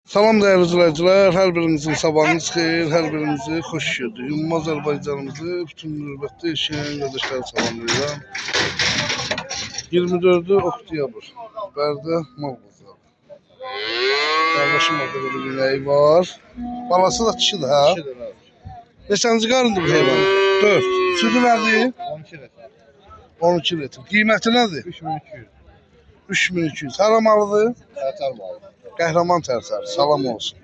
Salam değerli izleyiciler, her birinizin sabahınız xeyir, her birinizi hoş gördük. Yılmaz Azerbaycanımızı bütün növbətdə yaşayan qardaşlar salamlayıram. 24 oktyabr, Bərdə mal bazarı. Qardaşım orada bir inəyi var. Balası da dişidir ha. Neçənci qarındır bu heyvan? 4. Sütü nədir? 12 litr. 12 litr. Qiyməti nədir? 3200. 3200. Hara malıdır? Qatar malı. Qəhrəman tərsər. Salam olsun.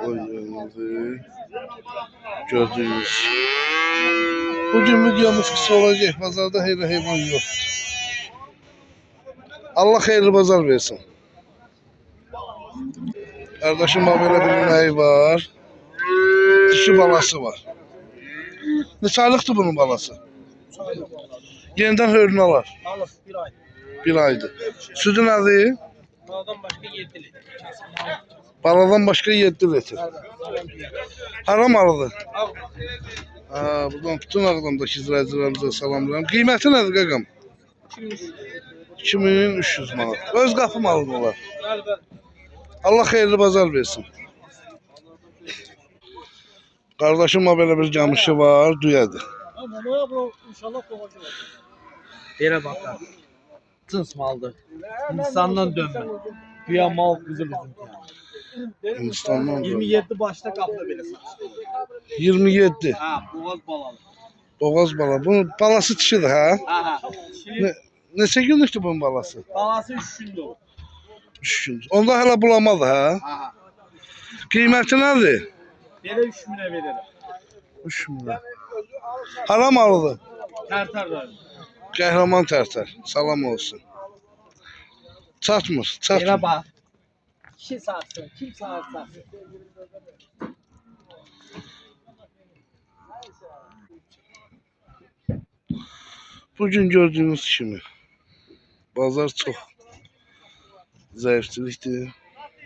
Oyunumuzu gördüğünüz. Bugün videomuz kısa olacak. Pazarda hayvan yok. Allah hayırlı pazar versin. Kardeşim böyle bir ineği var. Dişi balası var. Neçə aylıqdır bunun balası? Yeniden hörünü alar. Alır 1 ay. 1 aydır. Sütü nədir? Baladan başka 7 litr. Baladan başka 7 litr. Haram alıdır. Buradan bütün ağdamdaki izləyicilərimizə salamlayıram. Qiyməti nədir qaqam? 2300 manat. Öz qapı malıdır olar. Allah xeyirli bazar versin. Kardeşim böyle bir camışı var, duyadı. Yere bakar. Cins maldır. İnsandan dönme. Güya mal kızıl üzüm. Hindistan'dan 27 başta kapta bile satıştı. 27. Ha, boğaz balalı. Boğaz bala. Bunun balası dişidir ha. Ha. Neçə günlükdür bunun balası? Balası 3 gündür o. 3 gün. Onda hala bulamadı ha. Ha. Qiyməti nədir? Belə 3000'e veririm. 3 milyon. Haram malıdır. Terter da. Qəhrəman tərtər. Salam olsun. Çatmır, çatmır. Yere bak. Kim satsın? Kim satsın? Bugün gördüğünüz kimi bazar çox zəifçilikdir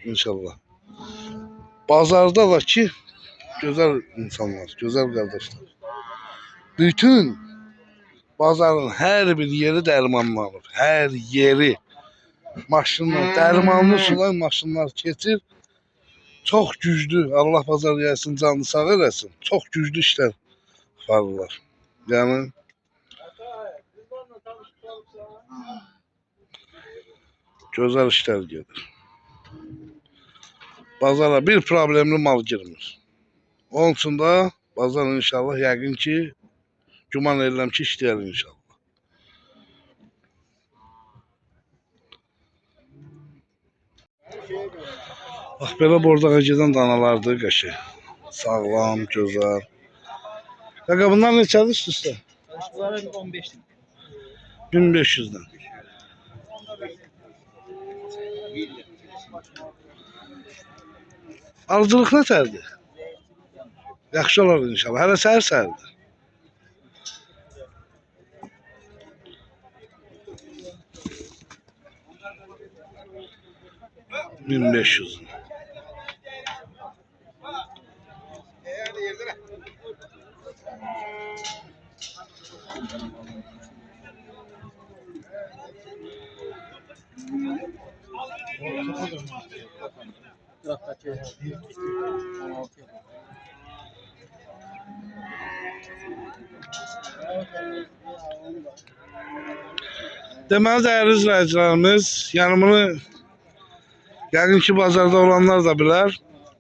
inşallah. Bazarda da ki gözəl insanlar, gözəl qardaşlar. Bütün bazarın hər bir yeri dərmanlanır. Hər yeri maşınlar, dərmanlı sular maşınlar keçir. Çox güclü, Allah bazar gəlsin, canlı sağ eləsin. Çox güclü işlər aparırlar. Yəni gözəl işlər gedir. Bazara bir problemli mal girmir. Onun üçün də bazar inşallah yəqin ki güman edirəm ki işləyər inşallah. Bax belə bordağa gedən danalardır qəşəng. Sağlam, gözəl. Qaqa bunlar neçədir üst-üstə? Bunlar 15 lira. 1500'den. Alıcılıq nətərdir? Yaxşı olar inşallah. Hələ səhər-səhərdir. $1500. Deməli dəyərli izləyicilərimiz, yəni bunu yəqin ki bazarda olanlar da bilər.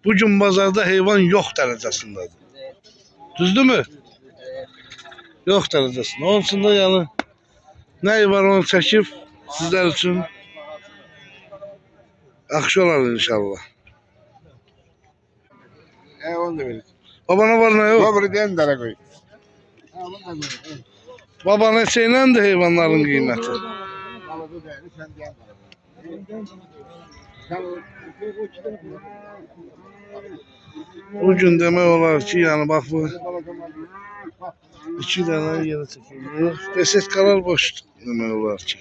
Bugün bazarda heyvan yox dərəcəsindədir. Düzdürmü? Yox dərəcəsində. Onun üçün də yəni nəyi var onu çəkib sizlər üçün yaxşı olar inşallah. Onu da verir. Babana var nə yox? Babırı den dara koy. Baba neçə iləndir heyvanların qiyməti? Bugün demək olar ki, yəni bax bu 2 dənə yerə çəkilir. Resetkalar boşdur demək olar ki.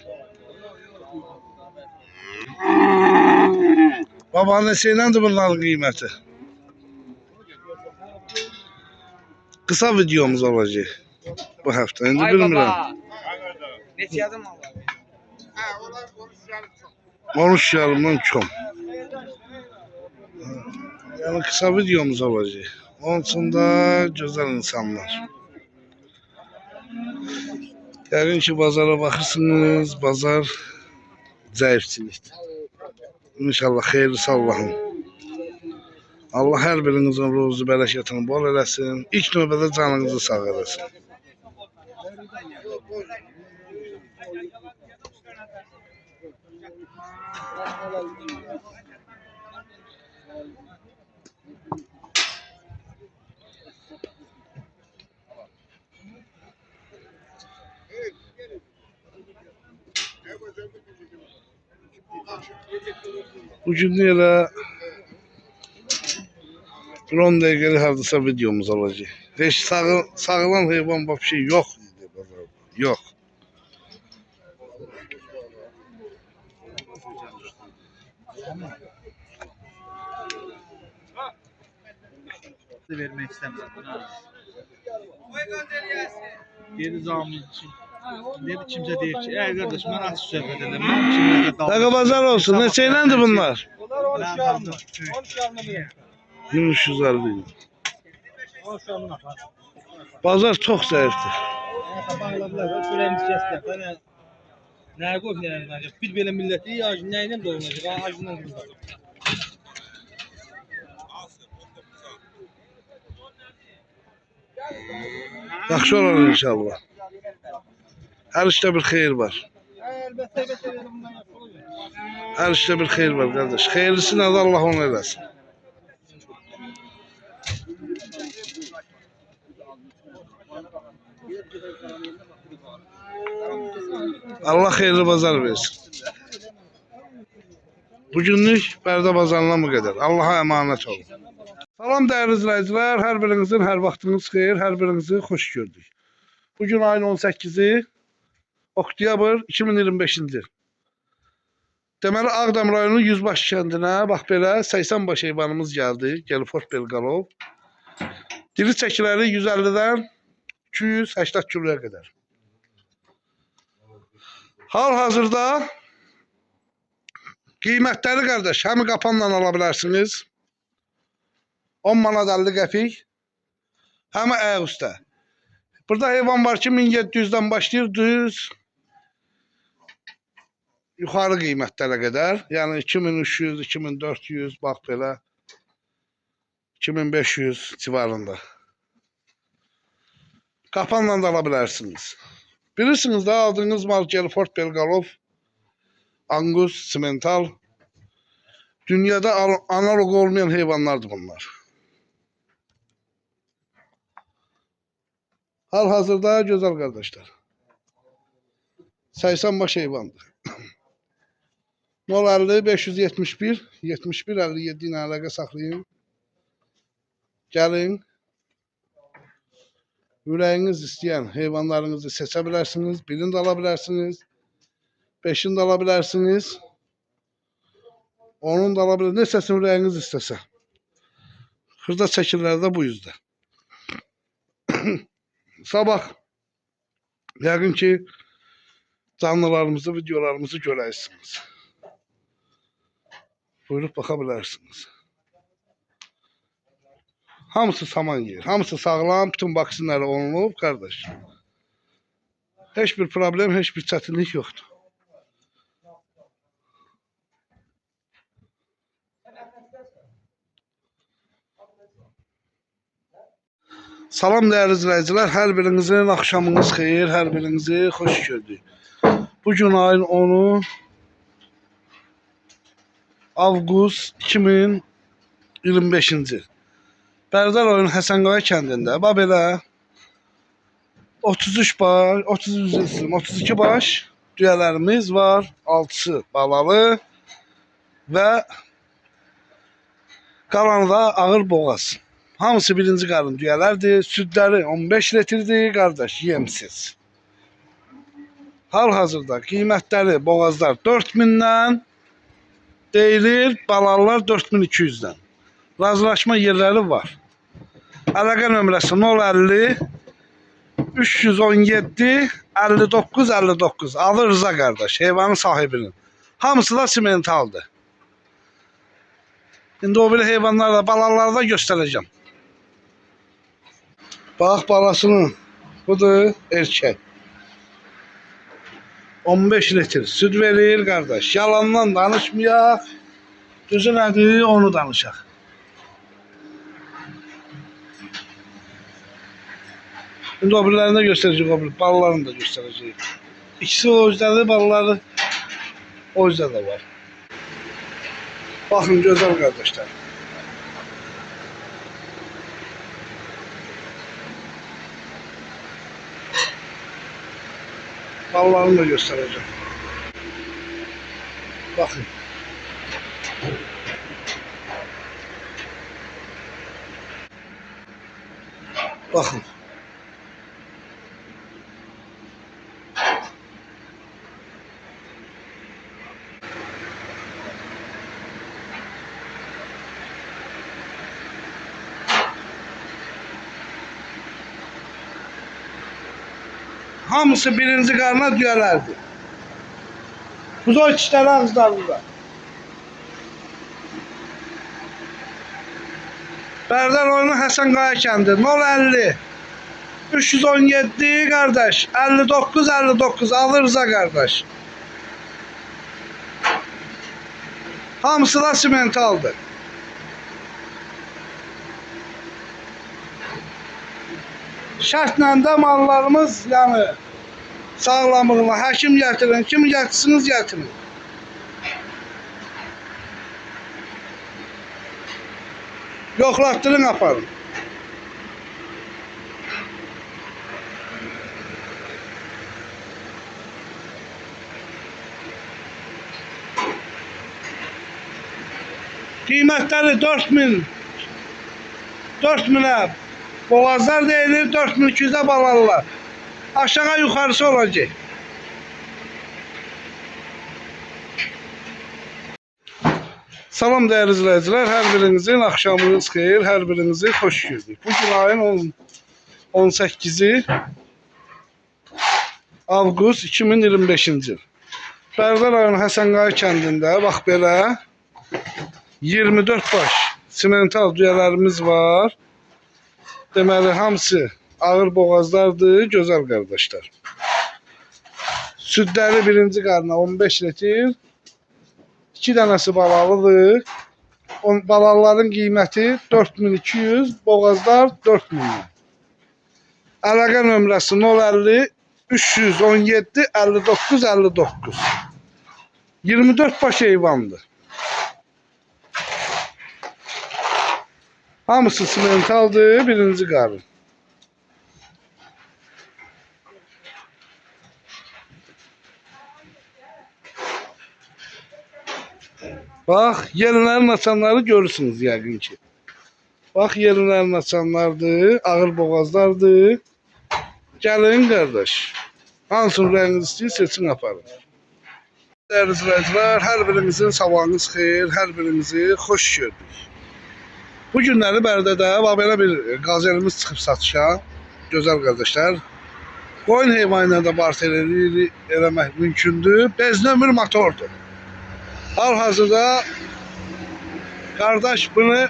Baba neçə iləndir bunların qiyməti? Kısa videomuz olacak bu hafta. İndi bilmirəm. Neçə adam var? Ha, onlar konuşuyor. 13 yarımdan çok. Yani kısa videomuz olacak. Onun için de güzel insanlar. Yarın ki bazara bakırsınız, bazar zayıfçılıktır. İnşallah hayırlısı Allah'ım. Allah her birinizin ruzu bərəkətini bol eləsin. İlk növbədə canınızı sağ eləsin. Bugün elə bir 10 dəqiqəlik hardasa videomuz olacaq. Heç sağılan heyvan bir şey yox idi bazarda. Yox. Vermek istemiyorum. Geri zamlı için. Dedi kimse değil ki. Ey kardeş ben açık söhbət edirəm. Mən kimsə də Daga bazar olsun. Ne şeylendi bunlar? Bunlar 13 yarımda. 13 yarımda verir. 1350. 13 yarımda. Bazar çok zayıftır. Kapanladılar. Süremiz kestiler. Bana nəyə qoyub bence? Bir belə millət iyi ağacın nəyindən doğulacaq? Ağacından qırılacaq. Yaxşı olar inşallah. Her işte bir xeyir var. Əlbəttə, əlbəttə bundan yaxşı olacaq. Her işte bir xeyir var kardeş. Hayırlısı ne de Allah onu eləsin. Allah hayırlı bazar versin. Bugünlük Bərdə bazarına bu qədər. Allah'a emanet olun. Salam değerli izleyiciler. Her birinizin her vaxtınız xeyir. Her birinizi hoş gördük. Bugün ayın 18'i oktyabr 2025-ci. Deməli Ağdam rayonu Yüzbaşı kəndinə bax belə 80 baş heyvanımız gəldi. Gelifort Belqalov. Diri çəkiləri 150-dən 280 kiloya qədər. Hal-hazırda qiymətləri qardaş həm qapanla ala bilərsiniz. 10 manat 50 qəpik. Həm ayaqüstə. Burada heyvan var ki 1700'den başlayır düz yukarı qiymətlərə qədər. Yəni 2300, 2400 bax belə 2500 civarında. Qapanla da ala bilərsiniz. Bilirsiniz də aldığınız mal Gelifort Belqalov, Angus, Simental. Dünyada analog olmayan heyvanlardır bunlar. Hal-hazırda gözəl qardaşlar. 80 baş heyvandır. 050 571 71 57 ilə əlaqə saxlayın. Gəlin. Ürəyiniz istəyən heyvanlarınızı seçə bilərsiniz. Birini də ala bilərsiniz. 5'ini də ala bilərsiniz. Onun da ala bilərsiniz. Nesəsin ürəyiniz istəsə. Xırda çəkirlər də bu yüzden. Sabah yəqin ki canlılarımızı, videolarımızı görərsiniz. Buyurub baxa bilərsiniz. Hamısı saman yer. Hamısı sağlam. Bütün vaksinləri olunub kardeş. Heç bir problem, heç bir çətinlik yoxdur. Salam değerli izleyiciler. Her birinizin akşamınız xeyir. Her birinizi hoş gördük. Bugün ayın 10'u Avqust 2025-ci. Bərdə rayonu Həsənqaya kəndində bax belə 33 baş, 32 baş düyələrimiz var. 6'sı balalı və qalanı da ağır boğaz. Hamısı birinci qarın düyələrdir. Südləri 15 litrdir qardaş, yemsiz. Hal-hazırda qiymətləri boğazlar 4000'dən deyilir, balalılar 4200'dən. Razılaşma yerləri var. Əlaqə nömrəsi 050 317 59 59. Alı Rıza qardaş, heyvanın sahibinin. Hamısı da simentaldır. İndi o biri heyvanlarla, balaları da göstereceğim. Bax balasının. Budur erkek. 15 litre süt verir kardeş. Yalandan danışmayaq. Düzü nədir onu danışaq. Şimdi o birilerini de göstereceğim. O bir balalarını da göstereceğim. İkisi o yüzden balaları o yüzden de var. Bakın güzel kardeşler. Balalarını da göstereceğim. Bakın. Bakın. Hamısı birinci qarına düyələrdi. Bu da ikişləri ağızlarında. Bərdər oyunu Həsən Qaya kəndi 050 317 qardaş 59 alırsa qardaş. Hamısı da simentaldır. Şərtlə də mallarımız yəni sağlamlığına həkim gətirin, kim gətirsiniz gətirin. Yoxlatdırın aparın. Qiymətləri 4000'ə boğazlar deyilir, 4200'ə balalılar. Aşağı yukarısı olacak. Salam değerli izleyiciler, her birinizin akşamınız xeyir, her birinizi hoş gördük. Bugün ayın 18'i Avqust 2025-ci il. Bərdər rayonu Həsən Qaya kəndində bax belə 24 baş simental düyələrimiz var. Deməli hamısı ağır boğazlardır, gözəl qardaşlar. Südləri birinci qarına 15 litr. 2 dənəsi balalıdır. Balalıların qiyməti 4200, boğazlar 4000. Əlaqə nömrəsi 050 317 59 59. 24 baş heyvandır. Hamısı simentaldır, birinci qarın. Bax, yerinlərin açanları görürsünüz yəqin ki. Bax, yerinlərin açanlardır, ağır boğazlardır. Gəlin qardaş. Hansını rənginiz istəyir, seçin aparın. Dəyərli izləyicilər, hər birinizin sabahınız xeyir, hər birinizi xoş gördük. Bu günləri Bərdədə belə bir qazelimiz çıxıb satışa. Gözəl qardaşlar. Qoyun heyvanına da barter eləmək mümkündür. Beznömür motordur. Hal-hazırda qardaş bunu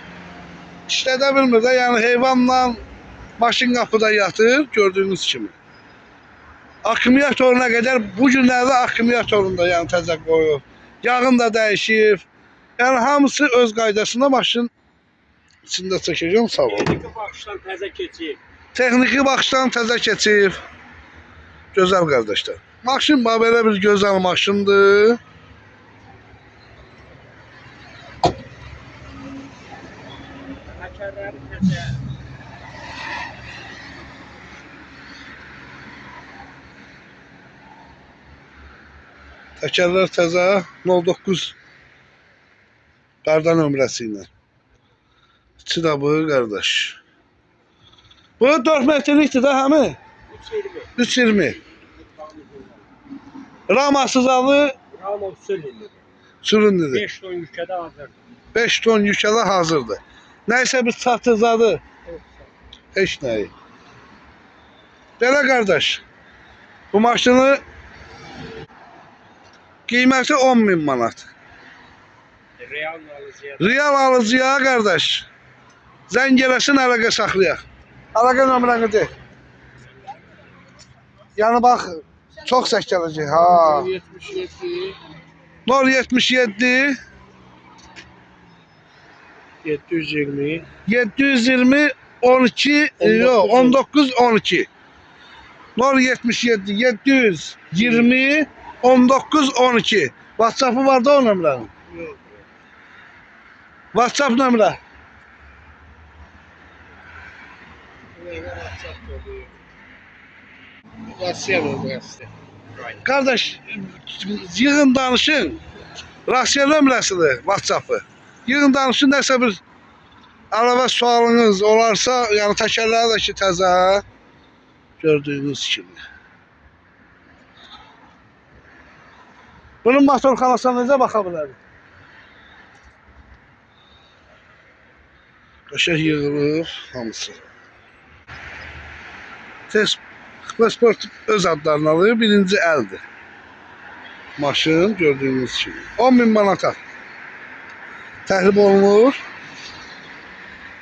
işlədə bilmir də, yəni heyvanla maşın qapıda yatır, gördüyünüz kimi. Akkumulyatoruna qədər bu günlərdə akkumulyatorunda yəni təzə qoyub. Yağın da dəyişib. Yəni hamısı öz qaydasında maşın içində çəkəcəm, sağ olun. Texniki baxışdan təzə keçib. Texniki baxışdan təzə keçib. Gözəl qardaşlar. Maşın belə bir gözəl maşındır. Təkərləri təzə. Təkərlər təzə 09 qardan nömrəsi ilə. İçi də bu qardaş. Bu 4 metrlikdir də həmi? 320. Ramasız alı Ramov sürünlüdür. 5 ton yükədə hazırdır. 5 ton yükələ hazırdır. Nəysə bir çatırzadı. Heç nəyi. Belə qardaş. Bu maşını Qiyməti 10.000 manat. Real alıcıya. Real alıcıya qardaş. Zəng eləsin, əlaqə saxlayaq. Əlaqə nömrəni de. Yəni bax, çox səs gələcək. Ha. 77 077 720 720 12 yox 19 12 077 720 19 12 WhatsApp-ı var da o nömrənin. Yok. WhatsApp nömrə. Rusya mı burası? Qardaş, yığın danışın. Rusiya nömrəsidir WhatsApp-ı. Yığın danışın, nəsə bir əlavə sualınız olarsa, yəni təkərləri də ki təzə gördüyünüz kimi. Bunun motorxanasına necə baxa bilərik? Qəşəng yığılıb hamısı. Pasport öz adlarını alır, birinci əldir. Maşın gördüyünüz kimi. 10.000 manata təhlib olunur.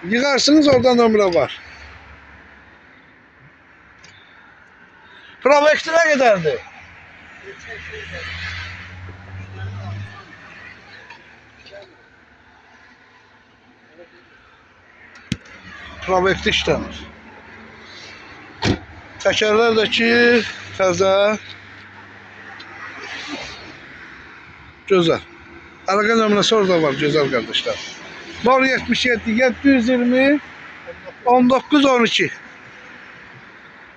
Yığarsınız, orada nömrə var. Provekti nə qədərdir? Provekti işləmir. Təkərlər də ki, təzə. Gözəl. Əlaqə nömrəsi orada var, gözəl qardaşlar. 077 720 19 12.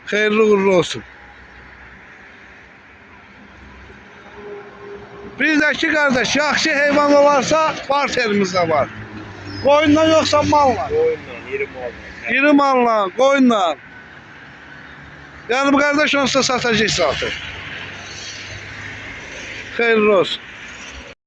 Xeyirli uğurlu olsun. Bir də ki, qardaş, yaxşı heyvan olarsa, var terimizdə var. Qoyunla yoxsa malla? Oyunla, iri mal. İri malla, qoyunla. Yəni bu qardaş onsuz da satacaq zaten. Xeyirli olsun.